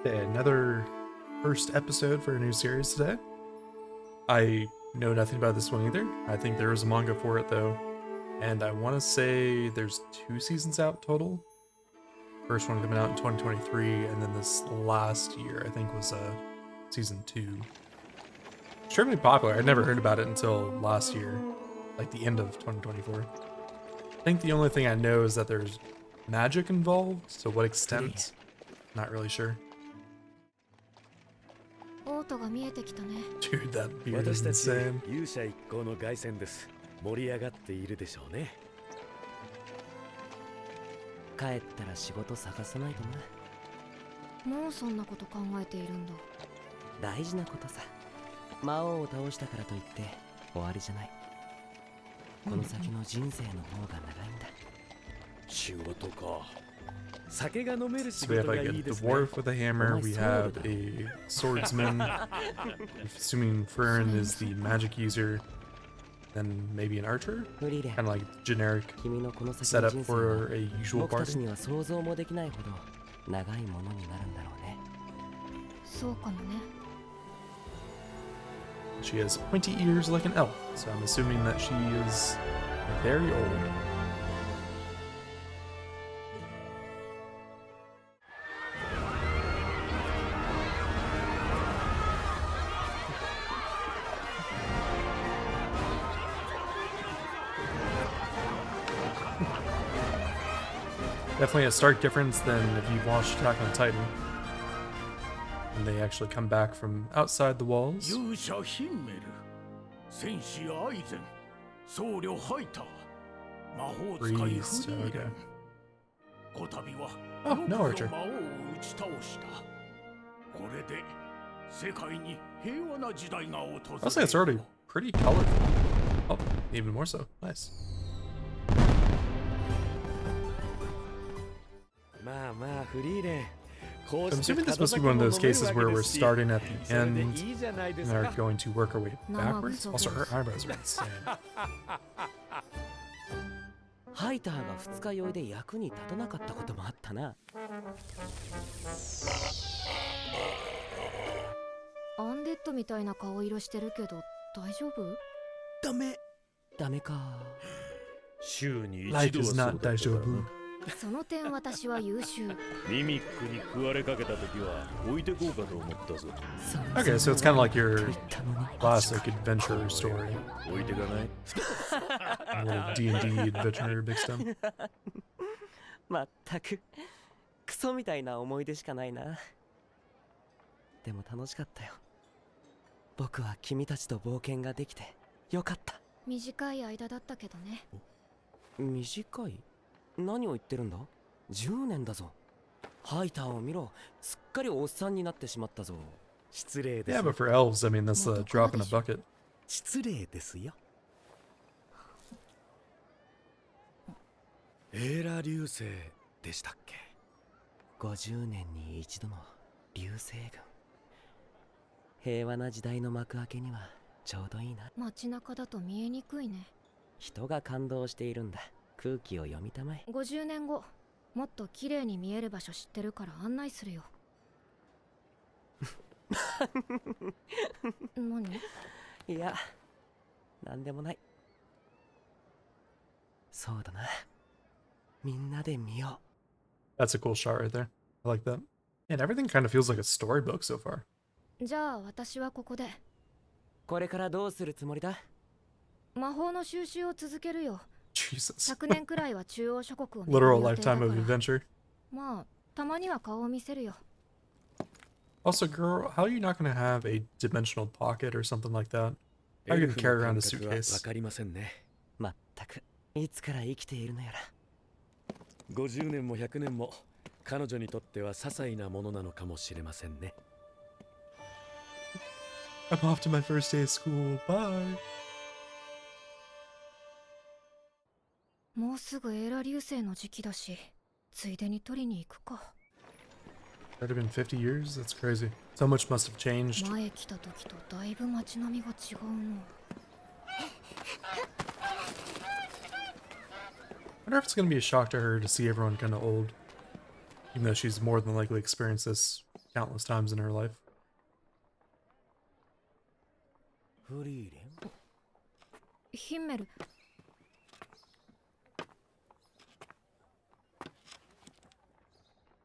Okay, another first episode for a new series today. I know nothing about this one either. I think there is a manga for it though, and I want to say there's 2 seasons out total. First one coming out in 2023, and then this last year I think was season 2. Extremely popular. I'd never heard about it until last year, like the end of 2024. I think the only thing I know is that there's magic involved. To what extent? Not really sure. Dude, that beard is insane. 勇者一行の凱旋です。盛り上がっているでしょうね。帰ったら仕事探さないとな。もうそんなこと考えているんだ。大事なことさ。魔王を倒したからといって終わりじゃない。この先の人生の方が長いんだ。仕事か。 So we have like a dwarf with a hammer, we have a swordsman, assuming Frieren is the magic user, then maybe an archer? Kind of like generic setup for a usual party. She has pointy ears like an elf, so I'm assuming that she is very old. Definitely a stark difference than if you've watched Attack on Titan. And they actually come back from outside the walls. Priest, okay. Oh, no archer. I'll say it's already pretty colorful. Oh, even more so. Nice. I'm assuming this must be one of those cases where we're starting at the end and are going to work our way backwards. Also, her eyebrows are insane. ハイターが二日酔いで役に立たなかったこともあったな。アンデッドみたいな顔色してるけど大丈夫？ダメか。週に一度は Life is not 大丈夫。 その点私は優秀。ミミックに食われかけた時は置いてこうかと思ったぞ。 Okay, so it's kind of like your classic adventure story. 置いてかない？ A little D&D adventure mixed in. まったくクソみたいな思い出しかないな。でも楽しかったよ。僕は君たちと冒険ができてよかった。短い間だったけどね。短い？ 何を言ってるんだ ?10 年だぞ。ハイターを見ろ。すっかりおっさんになってしまったぞ。失礼です。 Yeah, but for elves, I mean, that's a drop in a bucket. 失礼ですよ。エーラ流星でしたっけ ?50 年に一度の流星群。平和な時代の幕開けにはちょうどいいな。街中だと見えにくいね。人が感動しているんだ。 空気を読みたまえ。50年後、もっと綺麗に見える場所知ってるから案内するよ。何？いや、なんでもない。そうだな。みんなで見よう。That's a cool shot right there. I like that. And everything kind of feels like a storybook so far. じゃあ私はここで。これからどうするつもりだ？魔法の収集を続けるよ。 Jesus. 100年くらいは中央諸国を Literal lifetime of adventure. まあ、たまには顔を見せるよ。 Also, girl, how are you not going to have a dimensional pocket or something like that? How are you going to carry around a suitcase? わかりませんね。まったく、いつから生きているのやら。50年も100年も彼女にとっては些細なものなのかもしれませんね。I'm off to my first day of school. Bye. もうすぐエーラ流星の時期だし、ついでに取りに行くか。Might have been 50 years? That's crazy. So much must have changed. 前来た時とだいぶ街並みが違うの。 I wonder if it's going to be a shock to her to see everyone kind of old. Even though she's more than likely experienced this countless times in her life. フリーレンヒンメル。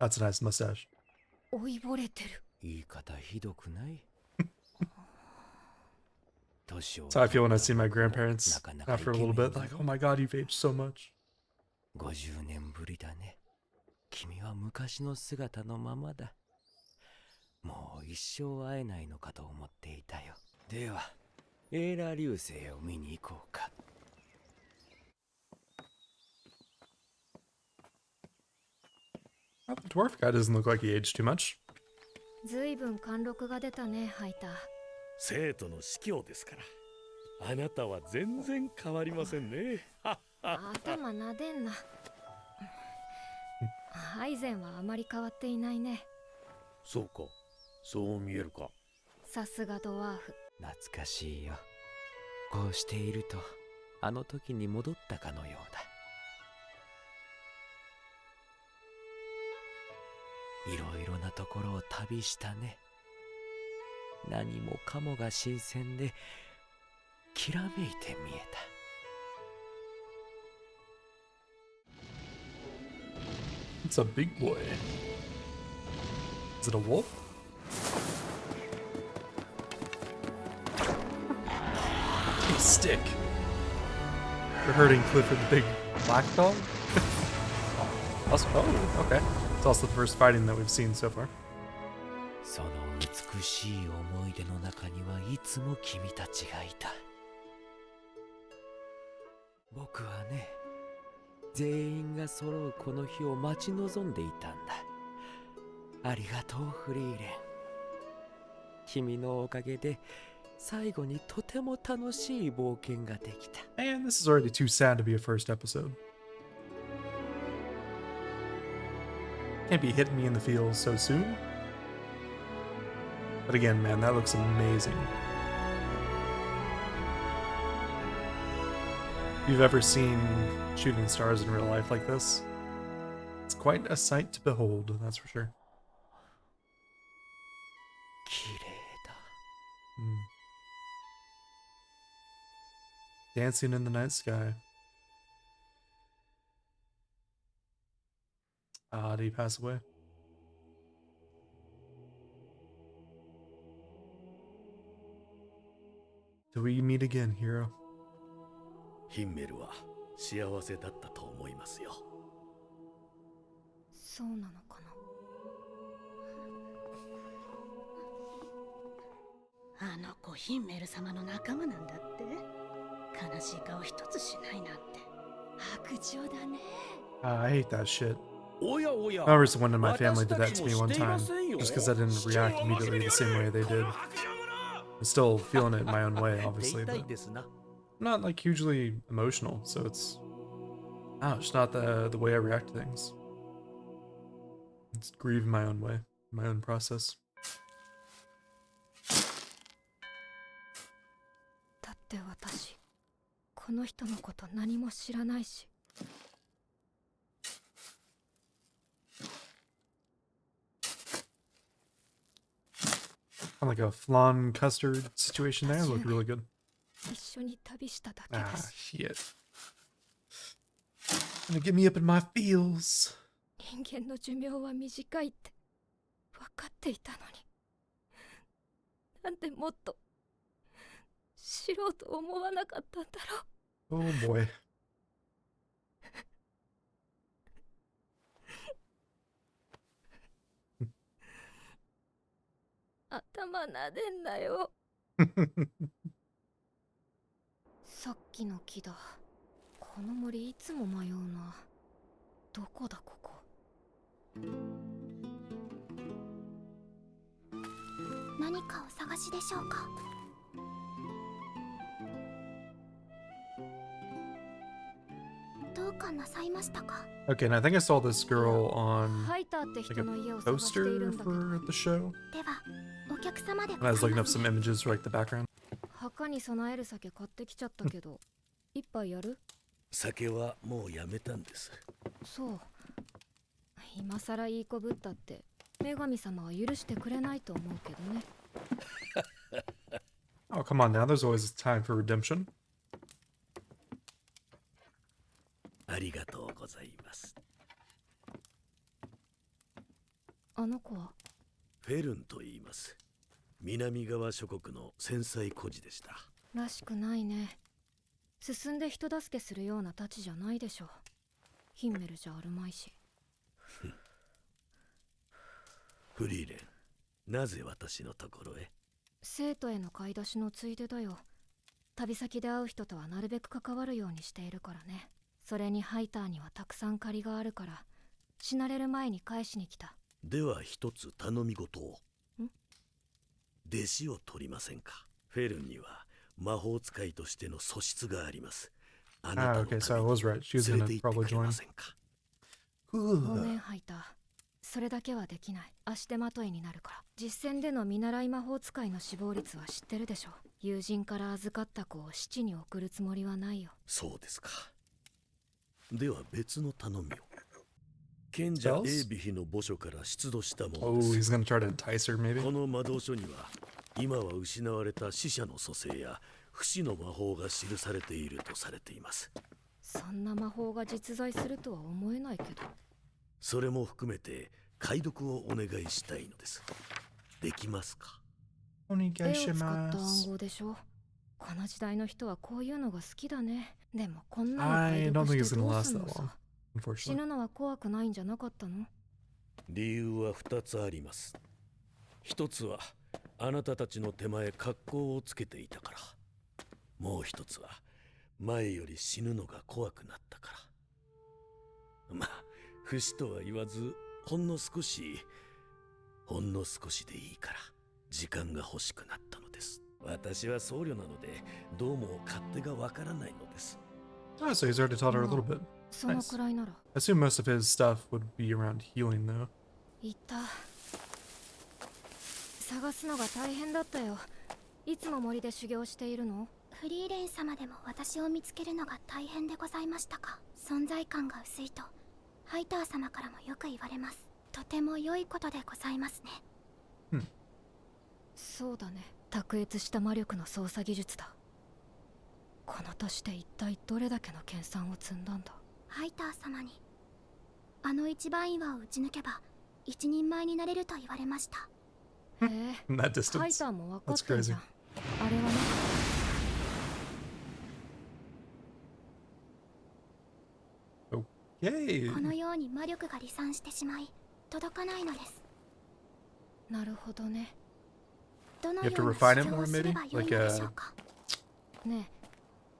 That's a nice mustache. 老いぼれてる。言い方ひどくない So I feel when I see my grandparents after a little bit, like, oh my god, you've aged so much. 50年ぶりだね。君は昔の姿のままだ。もう一生会えないのかと思っていたよ。では、エーラ流星を見に行こうか。Well, the dwarf guy doesn't look like he aged too much. ずいぶん貫禄が出たね、ハイター。生徒の司教ですから。あなたは全然変わりませんね。頭なでんな。アイゼンはあまり変わっていないね。そうか、そう見えるか。さすがドワーフ。懐かしいよ。こうしていると、あの時に戻ったかのようだ。いろいろなところを旅したね。何もかもが新鮮で、きらめいて見えた。It's a big boy. Is it a wolf? A stick. You're hurting Clifford the big black dog? Also, oh, okay. It's also the first fighting that we've seen so far. その美しい思い出の中にはいつも君たちがいた。僕はね、全員が揃うこの日を待ち望んでいたんだ。ありがとう、フリーレン。君のおかげで最後にとても楽しい冒険ができた。And this is already too sad to be a first episode. Can't be hitting me in the feels so soon. But again, man, that looks amazing. If you've ever seen shooting stars in real life like this, it's quite a sight to behold, that's for sure. 綺麗だ。Dancing in the night sky. Ah, did he pass away? Till we meet again, hero. ヒンメルは幸せだったと思いますよ。そうなのかな。あの子ヒンメル様の仲間なんだって。悲しい顔一つしないなんて白状だね。 I hate that shit. おやおや。 I remember someone in my family did that to me one time, just because I didn't react immediately the same way they did. I'm still feeling it in my own way, obviously, but I'm not like hugely emotional, so it's just not the way I react to things. It's grieve in my own way, my own process. だって私、この人のこと何も知らないし。Kind of like a flan custard situation there. Looked really good. 一緒に旅しただけだ Ah, し。 shit. Gonna get me up in my feels. 人間の寿命は短いって分かっていたのに、なんでもっと知ろうと思わなかったんだろう。 Oh boy. 頭なでんなよ。さっきの木だ。この森いつも迷うな。どこだここ。何かお探しでしょうか。どうかなさいましたか。 Okay, and I think I saw this girl on ハイターって like 人の家 a を探している poster んだけど、 for the show. ではお客様で And I ご was ざい looking ま up す some ね。 images for like the background. 墓に備える酒買ってきちゃったけど、一杯やる？酒はもうやめたんです。そう。今さらいい子ぶったって迷女神様は許してくれないと思うけどね。Oh, come on now. There's always time for redemption. ありがとうございます。あの子はフェルンと言います。南側諸国の繊細孤児でした。らしくないね。進んで人助けするようなたちじゃないでしょ。ヒンメルじゃあるまいし。フリーレン、なぜ私のところへ？生徒への買い出しのついでだよ。旅先で会う人とはなるべく関わるようにしているからね。それにハイターにはたくさん借りがあるから、死なれる前に返しに来た。では一つ頼み事を。ん？弟子を取りませんか？フェルンには魔法使いとしての素質があります。あなたのた Okay, so I めに was right. She was 連れ gonna て行って probably くれま join. せんか？ごめんハイター。それだけはできない。足手まといになるから。実戦での見習い魔法使いの死亡率は知ってるでしょ。友人から預かった子を死地に送るつもりはないよ。そうですか。では別の頼みを。賢者 Spells? エービヒの墓所から出土したもの Oh, で he's す。 gonna try to entice her, maybe? この魔導書には今は失われた死者の蘇生や不死の魔法が記されているとされています。そんな魔法が実在するとは思えないけど。それも含めて解読をお願いしたいのです。できますか？絵を使った暗号でしょ。この時代の人はこういうのが好きだね。でもこんなの I 解 don't 読 think し it's て gonna どう last すん that の long, さ。死 unfortunately. ぬのは怖くないんじゃなかったの？理由は2つあります。一つはあなたたちの手前格好をつけていたから。もう一つは前より死ぬのが怖くなったから。まあ不死とは言わずほんの少しでいいから時間が欲しくなったのです。私は僧侶なのでどうも勝手がわからないのです。 Oh, so he's already taught her a little bit. そのくらいなら。 I assume most of his stuff would be around healing, though. いた。探すのが大変だったよ。いつも森で修行しているの？フリーレン様でも私を見つけるのが大変でございましたか？存在感が薄いとハイター様からもよく言われます。とても良いことでございますね。そうだね。卓越した魔力の操作技術だ。この年で一体どれだけの研鑽を積んだんだ。ハイター様にあの一番岩を打ち抜けば一人前になれると言われました。へ In that え、ハイ distance. ターも分か That's ってんじゃ crazy. ん。あれはね。Yay! このように魔力が離散してしまい届かないのです。なるほどね。どの You よ have う to な refine 主 it 張 more, をすれ maybe? ばよいの Like でしょうか？ねえ、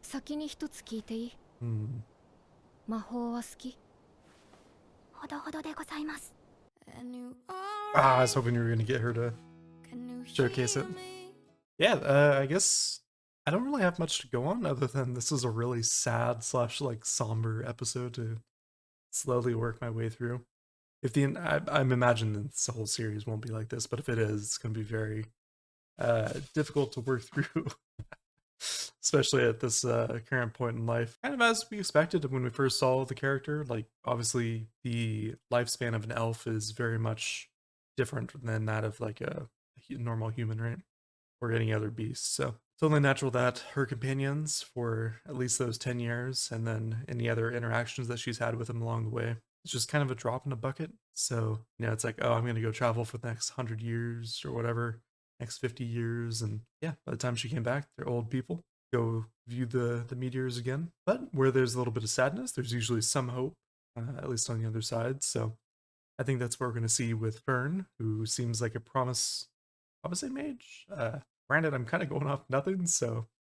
先に一つ聞いていい？ Hmm. 魔法は好き？ほどほどでございます。 I was hoping you were gonna get her to showcase it. Yeah, I guess I don't really have much to go on other than this is a really sad / like somber episode to slowly work my way through. If I'm imagining this whole series won't be like this, but if it is, it's gonna be very difficult to work through, especially at this current point in life. Kind of as we expected when we first saw the character. Like obviously, the lifespan of an elf is very much different than that of like a normal human, right? Or any other beast. So it's only natural that her companions for at least those 10 years and then any other interactions that she's had with him along the way, it's just kind of a drop in a bucket. So, it's like, oh, I'm going to go travel for the next 100 years or whatever, next 50 years. And yeah, by the time she came back, they're old people. Go view the meteors again. But where there's a little bit of sadness, there's usually some hope, at least on the other side. So I think that's what we're going to see with Fern, who seems like a promising mage. Granted, I'm kind of going off nothing,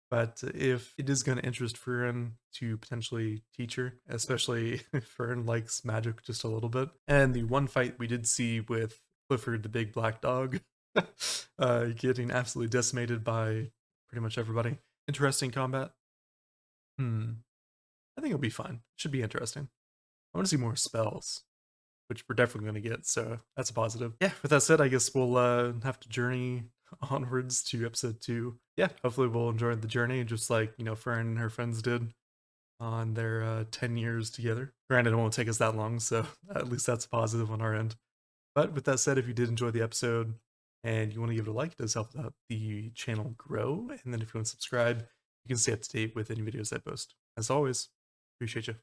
but if it is going to interest Frieren to potentially teach her, especially if Fern likes magic just a little bit. And the one fight we did see with Clifford the big black dog getting absolutely decimated by pretty much everybody. Interesting combat. I think it'll be fun. Should be interesting. I want to see more spells, which we're definitely going to get, so that's a positive. Yeah, with that said, I guess we'll have to journey onwards to episode 2. Yeah, hopefully we'll enjoy the journey, just like, Fern and her friends did on their 10 years together. Granted, it won't take us that long, so at least that's positive on our end. But with that said, if you did enjoy the episode and you want to give it a like, it does help out the channel grow. And then if you want to subscribe, you can stay up to date with any videos I post. As always, appreciate you.